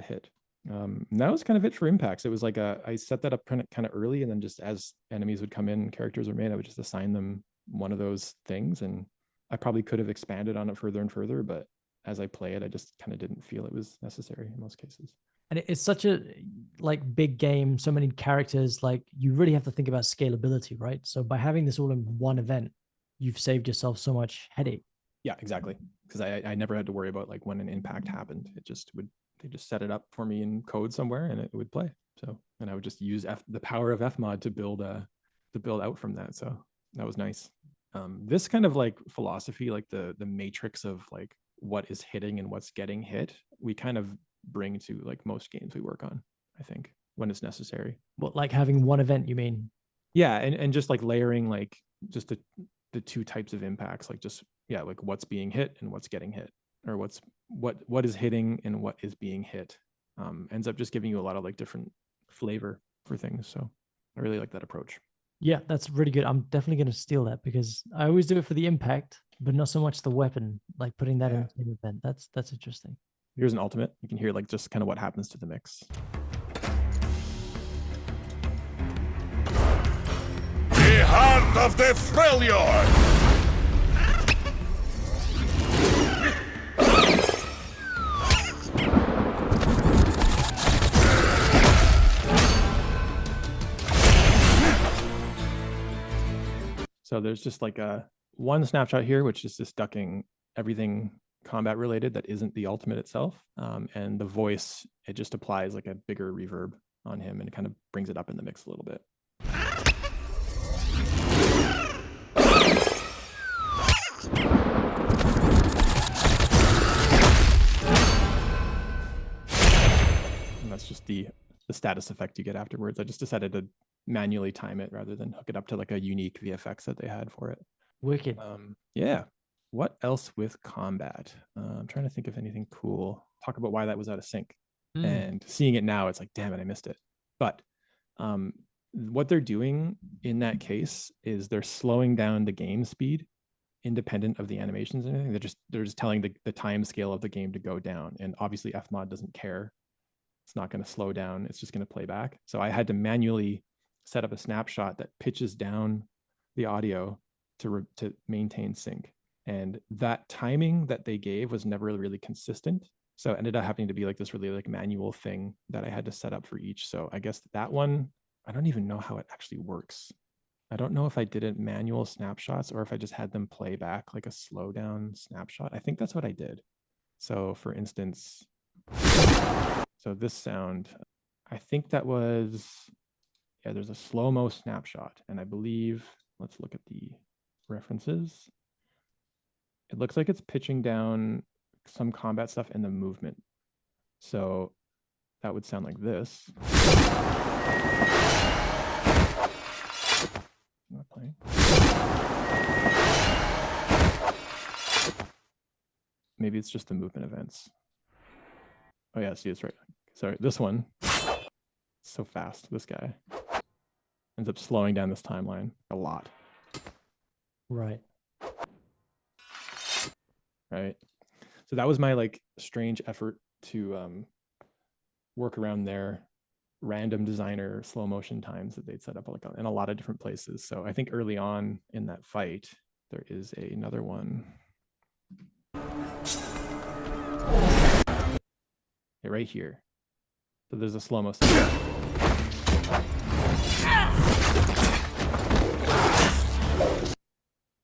hit. And that was kind of it for impacts. It was like I set that up kind of early, and then just as enemies would come in and characters were made, I would just assign them one of those things. And I probably could have expanded on it further and further, but as I play it, I just kind of didn't feel it was necessary in most cases. And it's such a like big game, so many characters, like you really have to think about scalability, right? So by having this all in one event, you've saved yourself so much headache. Yeah, exactly. Because I never had to worry about like when an impact happened. It just would, they just set it up for me in code somewhere and it would play. So, and I would just use the power of FMOD to build out from that. So that was nice. This kind of like philosophy, like the matrix of like what is hitting and what's getting hit, we kind of bring to like most games we work on, I think, when it's necessary. What, like having one event, you mean? Yeah, and just like layering like just the 2 types of impacts, like just, yeah, like what's being hit and what's getting hit, or what is hitting and what is being hit, ends up just giving you a lot of like different flavor for things. So I really like that approach. Yeah, that's really good. I'm definitely going to steal that, because I always do it for the impact, but not so much the weapon, like putting that in the same event. That's interesting. Here's an ultimate. You can hear like just kind of what happens to the mix. The heart of the Freljord! So there's just like one snapshot here, which is just ducking everything combat related that isn't the ultimate itself. And the voice, it just applies like a bigger reverb on him and it kind of brings it up in the mix a little bit. And that's just the status effect you get afterwards. I just decided to manually time it rather than hook it up to like a unique VFX that they had for it. Wicked. Yeah. What else with combat? I'm trying to think of anything cool. Talk about why that was out of sync. And seeing it now, it's like, damn it, I missed it. But what they're doing in that case is they're slowing down the game speed independent of the animations and anything. They're just telling the time scale of the game to go down. And obviously FMOD doesn't care. It's not going to slow down. It's just going to play back. So I had to manually set up a snapshot that pitches down the audio to maintain sync. And that timing that they gave was never really consistent. So it ended up having to be like this really like manual thing that I had to set up for each. So I guess that one, I don't even know how it actually works. I don't know if I did it manual snapshots or if I just had them play back like a slow down snapshot. I think that's what I did. So for instance, so this sound, I think that was, yeah, there's a Slowmo Snapshot. And I believe, let's look at the references. It looks like it's pitching down some combat stuff in the movement. So that would sound like this. Not playing. Maybe it's just the movement events. Oh yeah, see, it's right. Sorry, this one. So fast. This guy ends up slowing down this timeline a lot. Right. Right. So that was my like strange effort to work around their random designer slow motion times that they'd set up like in a lot of different places. So I think early on in that fight, there is another one. Okay, right here. So there's a slow mo.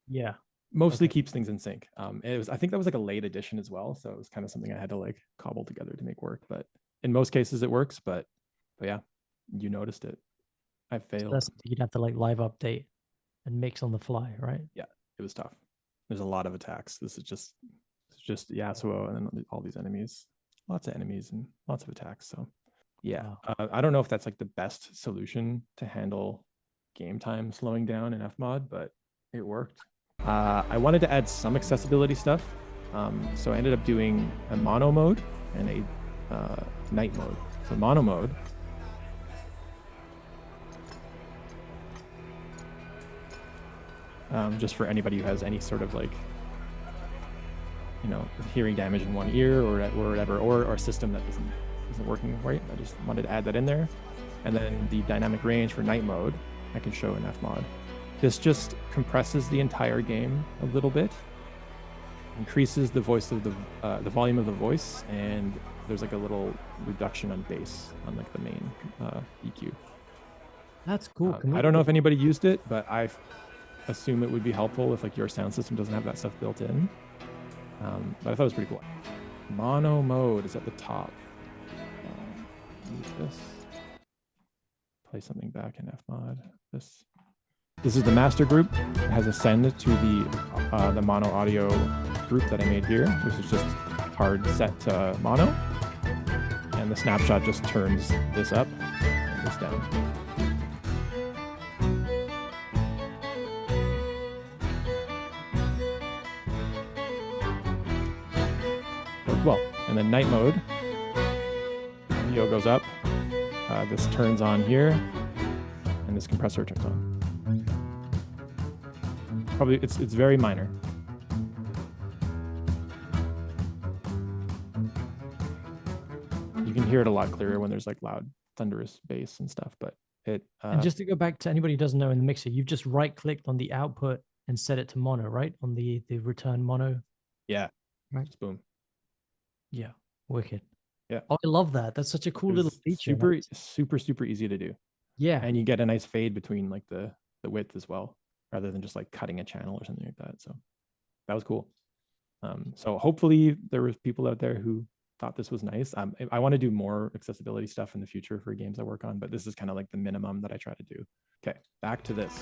Yeah. Mostly Okay. keeps things in sync. It was, I think that was like a late addition as well. So it was kind of something I had to like cobble together to make work. But in most cases it works, but yeah, you noticed it. I So failed. that's something you'd have to like live update and mix on the fly, right? Yeah, it was tough. There's a lot of attacks. This is just, it's just Yasuo and then all these enemies, lots of enemies and lots of attacks. So yeah, Wow. I don't know if that's like the best solution to handle game time slowing down in FMOD, but it worked. I wanted to add some accessibility stuff. So I ended up doing a mono mode and a night mode. So mono mode, just for anybody who has any sort of like, you know, hearing damage in one ear or whatever, or a system that isn't working right. I just wanted to add that in there. And then the dynamic range for night mode, I can show in FMOD. This just compresses the entire game a little bit, increases the voice of the volume of the voice, and there's like a little reduction on bass on like the main EQ. That's cool. I don't know if anybody used it, but I assume it would be helpful if like your sound system doesn't have that stuff built in. But I thought it was pretty cool. Mono mode is at the top. Use this. Play something back in FMOD. This is the master group. It has Ascend to the mono audio group that I made here, which is just hard set to mono. And the snapshot just turns this up and this down. Worked well. And then night mode, video goes up. This turns on here, and this compressor turns on. Probably it's very minor. You can hear it a lot clearer when there's like loud, thunderous bass and stuff. But it. And just to go back to anybody who doesn't know in the mixer, you've just right-clicked on the output and set it to mono, right? On the return mono. Yeah. Right. Just boom. Yeah. Wicked. Yeah. Oh, I love that. That's such a cool little feature. Super easy to do. Yeah. And you get a nice fade between like the width as well, rather than just like cutting a channel or something like that. So that was cool. So hopefully there was people out there who thought this was nice. I want to do more accessibility stuff in the future for games I work on, but this is kind of like the minimum that I try to do. Okay, back to this.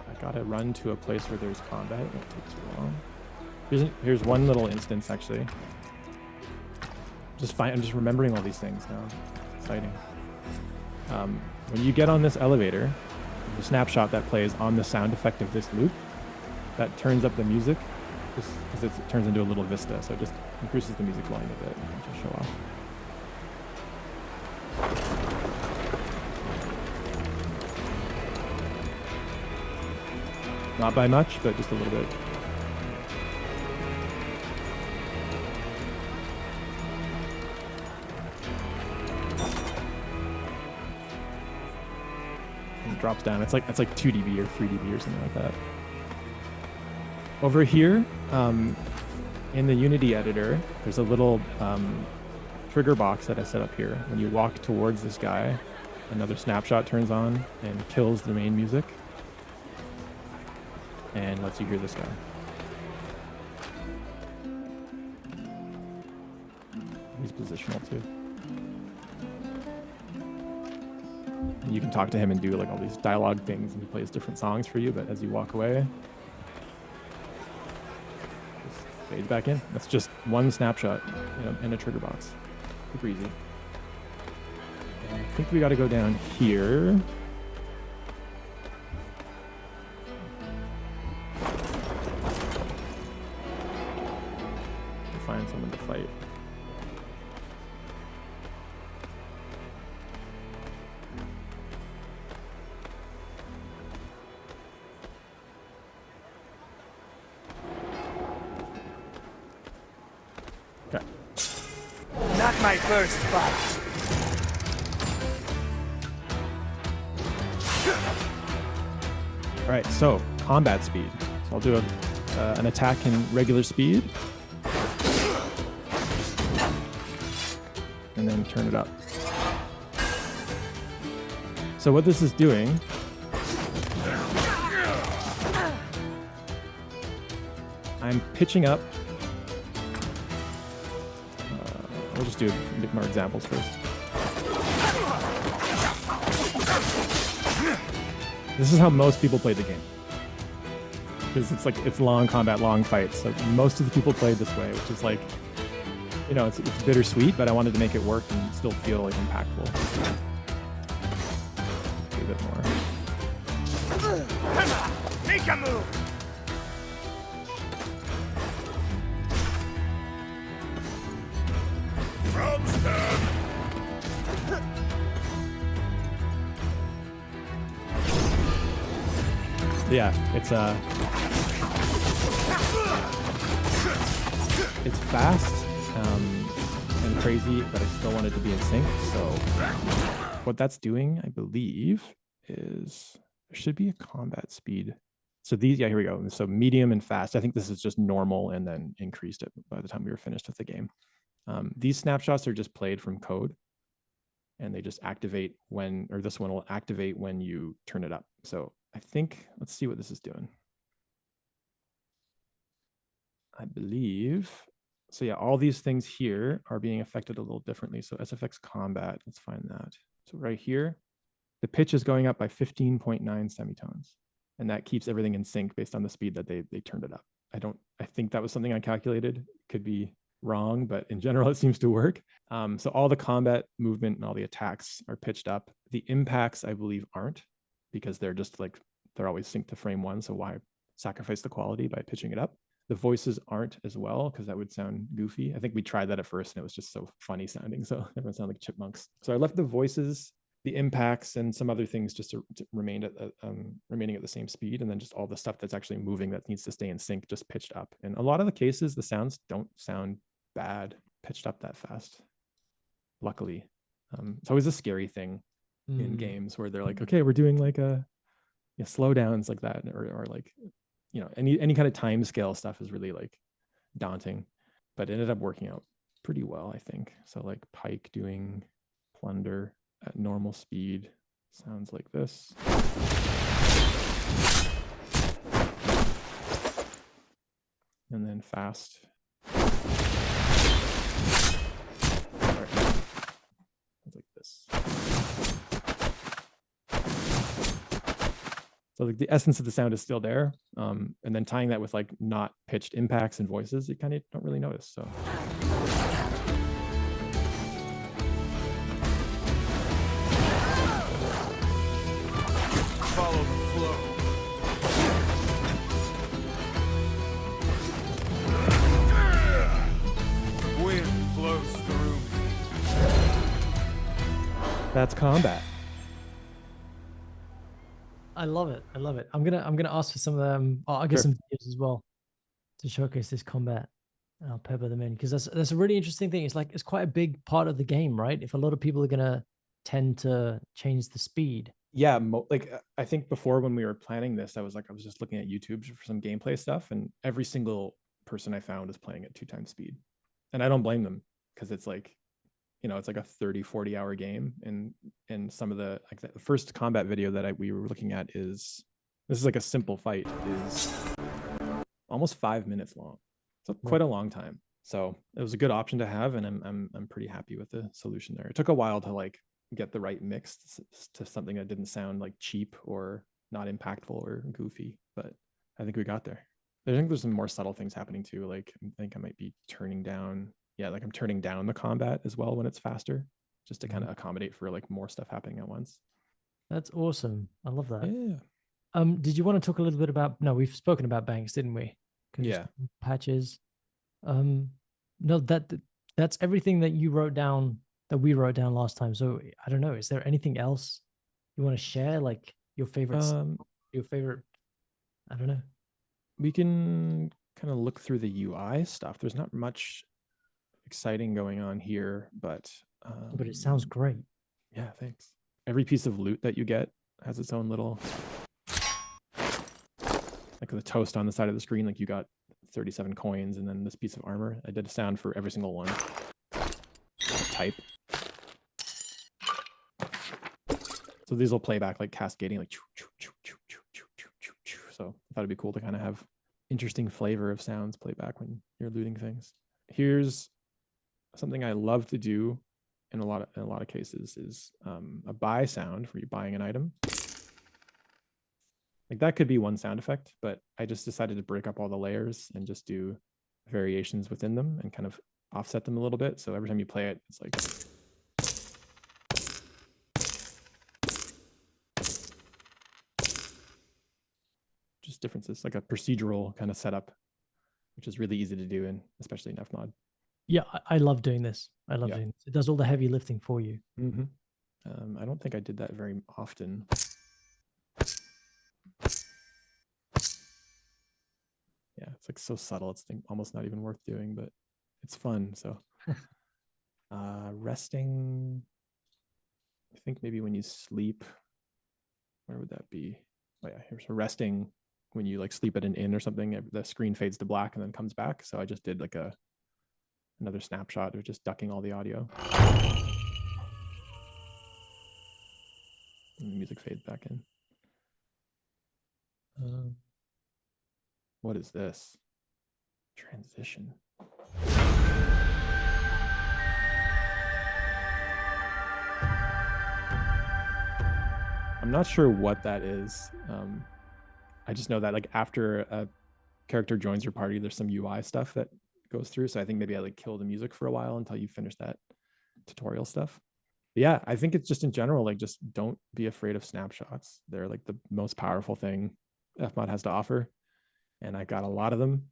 I gotta run to a place where there's combat. It won't take too long. Here's one little instance actually. I'm just remembering all these things now. It's exciting. When you get on this elevator, the snapshot that plays on the sound effect of this loop, that turns up the music, just because it turns into a little vista, so it just increases the music volume a bit. I'll just show off. Not by much, but just a little bit. It drops down. It's like 2 dB or 3 dB or something like that. Over here, in the Unity editor, there's a little trigger box that I set up here. When you walk towards this guy, another snapshot turns on and kills the main music and lets you hear this guy. He's positional too. And you can talk to him and do like all these dialogue things, and he plays different songs for you, but as you walk away, just fades back in. That's just one snapshot in a trigger box. Super easy. And I think we got to go down here. Find find someone to fight. Okay. Not my first fight. All right, so combat speed. So I'll do an attack in regular speed. And then turn it up. So what this is doing, I'm pitching up. We'll just do a bit more examples first. This is how most people play the game. Because it's long combat, long fights. So most of the people played this way, which is like, you know, it's bittersweet, but I wanted to make it work and still feel like impactful. Do a bit more. Make a move. Yeah, it's fast and crazy, but I still want it to be in sync. So what that's doing, I believe, is there should be a combat speed. So these, yeah, here we go. So medium and fast. I think this is just normal and then increased it by the time we were finished with the game. These snapshots are just played from code, and they just activate when, or this one will activate when you turn it up. So I think, let's see what this is doing. I believe, so yeah, all these things here are being affected a little differently. So SFX combat, let's find that. So right here, the pitch is going up by 15.9 semitones, and that keeps everything in sync based on the speed that they turned it up. I think that was something I calculated, could be wrong, but in general, it seems to work. So all the combat movement and all the attacks are pitched up. The impacts, I believe, aren't, because they're just like, they're always synced to frame one. So why sacrifice the quality by pitching it up? The voices aren't as well, because that would sound goofy. I think we tried that at first and it was just so funny sounding. So everyone sounded like chipmunks. So I left the voices, the impacts, and some other things just to remain at remaining at the same speed. And then just all the stuff that's actually moving that needs to stay in sync just pitched up. And a lot of the cases, the sounds don't sound bad pitched up that fast, luckily. It's always a scary thing in games where they're like, okay, we're doing like slowdowns like that, or like, you know, any kind of time scale stuff is really like daunting, but it ended up working out pretty well, I think. So like Pike doing Plunder at normal speed sounds like this. And then fast. Like this. So like the essence of the sound is still there. And then tying that with like not pitched impacts and voices, you kind of don't really notice. So Follow the flow. Wind flows through me. that's combat. I love it. I love it. I'm gonna ask for some of them. I'll get some videos as well to showcase this combat. And I'll pepper them in, because that's a really interesting thing. It's like, it's quite a big part of the game, right? If a lot of people are gonna tend to change the speed. Yeah, like I think before when we were planning this, I was just looking at YouTube for some gameplay stuff, and every single person I found is playing at 2x speed. And I don't blame them, because it's like, you know, it's like a 30-40 hour game, and some of the, like the first combat video that we were looking at this is like a simple fight, is almost 5 minutes long. So quite a long time. So it was a good option to have, and I'm pretty happy with the solution there. It took a while to like get the right mix to something that didn't sound like cheap or not impactful or goofy, but I think we got there. I think there's some more subtle things happening too. Like I think I might be turning down, like I'm turning down the combat as well when it's faster, just to kind of accommodate for like more stuff happening at once. That's awesome. I love that. Yeah. Did you want to talk a little bit about? No, we've spoken about banks, didn't we? Yeah. Patches. No, that's everything that you wrote down, that we wrote down last time. So I don't know. Is there anything else you want to share? Like your favorite, your favorite? I don't know. We can kind of look through the UI stuff. There's not much exciting going on here, but But it sounds great. yeah, thanks. Every piece of loot that you get has its own little, like the toast on the side of the screen, like you got 37 coins and then this piece of armor. I did a sound for every single one. Type. So these will play back like cascading, like choo, choo, choo, choo, choo, choo, choo, choo, choo. So I thought it'd be cool to kind of have interesting flavor of sounds play back when you're looting things. Here's something I love to do in a lot of cases is a buy sound where you're buying an item. Like that could be one sound effect, but I just decided to break up all the layers and just do variations within them and kind of offset them a little bit. So every time you play it, it's like just differences, like a procedural kind of setup, which is really easy to do, and especially in FMOD. Yeah, I love doing this. I love Yeah. doing this. It does all the heavy lifting for you. I don't think I did that very often. Yeah, it's like so subtle. It's almost not even worth doing, but it's fun. So resting, I think maybe when you sleep, where would that be? Oh yeah, here's resting when you like sleep at an inn or something, the screen fades to black and then comes back. So I just did like another snapshot of just ducking all the audio. And the music fades back in. What is this? Transition. I'm not sure what that is. I just know that like after a character joins your party, there's some UI stuff that goes through. So I think maybe I like kill the music for a while until you finish that tutorial stuff. But yeah, I think it's just in general, like just don't be afraid of snapshots. They're like the most powerful thing FMOD has to offer. And I got a lot of them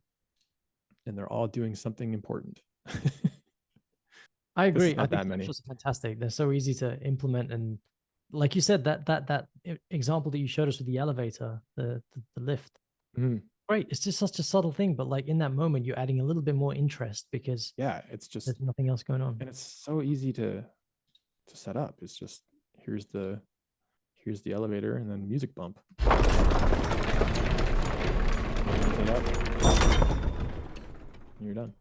and they're all doing something important. I agree. Not I think that many. snapshots are fantastic. They're so easy to implement, and like you said, that example that you showed us with the elevator, the lift, great. It's just such a subtle thing, but like in that moment, you're adding a little bit more interest because Yeah, it's just there's nothing else going on, and it's so easy to set up. It's just here's the elevator and then music bump. You're done.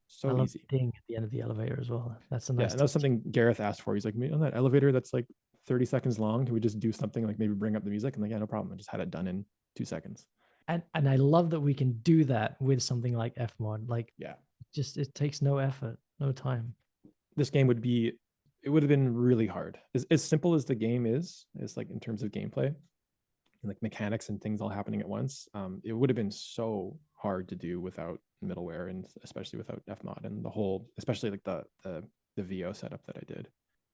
So I love easy. ding at the end of the elevator as well. That's a nice. Yeah, and that's something Gareth asked for. He's like, on that elevator that's like 30 seconds long, can we just do something like maybe bring up the music? And like, yeah, no problem. I just had it done in 2 seconds. And I love that we can do that with something like FMOD. Like, yeah, just it takes no effort, no time. This game would have been really hard. As simple as the game is like in terms of gameplay and like mechanics and things all happening at once, it would have been so hard to do without middleware and especially without FMOD and the whole, especially like the VO setup that I did.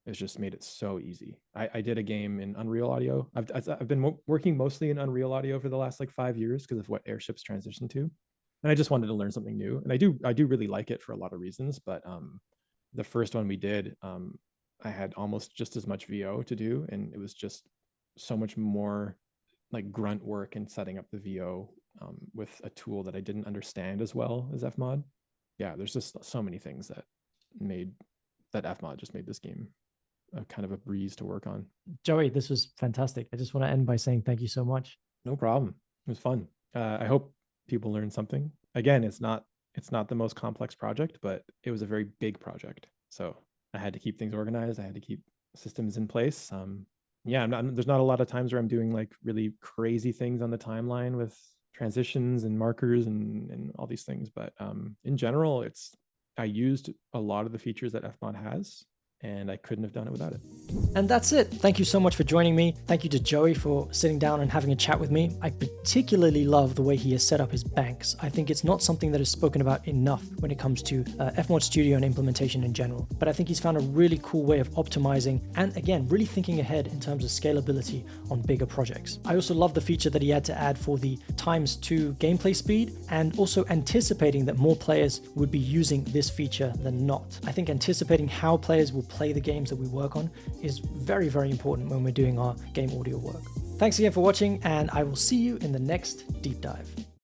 It's just made it so easy. I did a game in Unreal Audio. I've been working mostly in Unreal Audio for the last like 5 years because of what Airships transitioned to, and I just wanted to learn something new. And I do really like it for a lot of reasons. But the first one we did, I had almost just as much VO to do, and it was just so much more like grunt work and setting up the VO with a tool that I didn't understand as well as FMOD. Yeah, there's just so many things that FMOD just made this game kind of a breeze to work on. Joey, this was fantastic. I just want to end by saying thank you so much. No problem. It was fun. I hope people learned something. Again, it's not the most complex project, but it was a very big project. So I had to keep things organized. I had to keep systems in place. Yeah, there's not a lot of times where I'm doing like really crazy things on the timeline with transitions and markers and all these things. But in general, I used a lot of the features that FMOD has, and I couldn't have done it without it. And that's it. Thank you so much for joining me. Thank you to Joey for sitting down and having a chat with me. I particularly love the way he has set up his banks. I think it's not something that is spoken about enough when it comes to FMOD Studio and implementation in general. But I think he's found a really cool way of optimizing and, again, really thinking ahead in terms of scalability on bigger projects. I also love the feature that he had to add for the ×2 gameplay speed, and also anticipating that more players would be using this feature than not. I think anticipating how players will play the games that we work on is very, very important when we're doing our game audio work. Thanks again for watching, and I will see you in the next deep dive.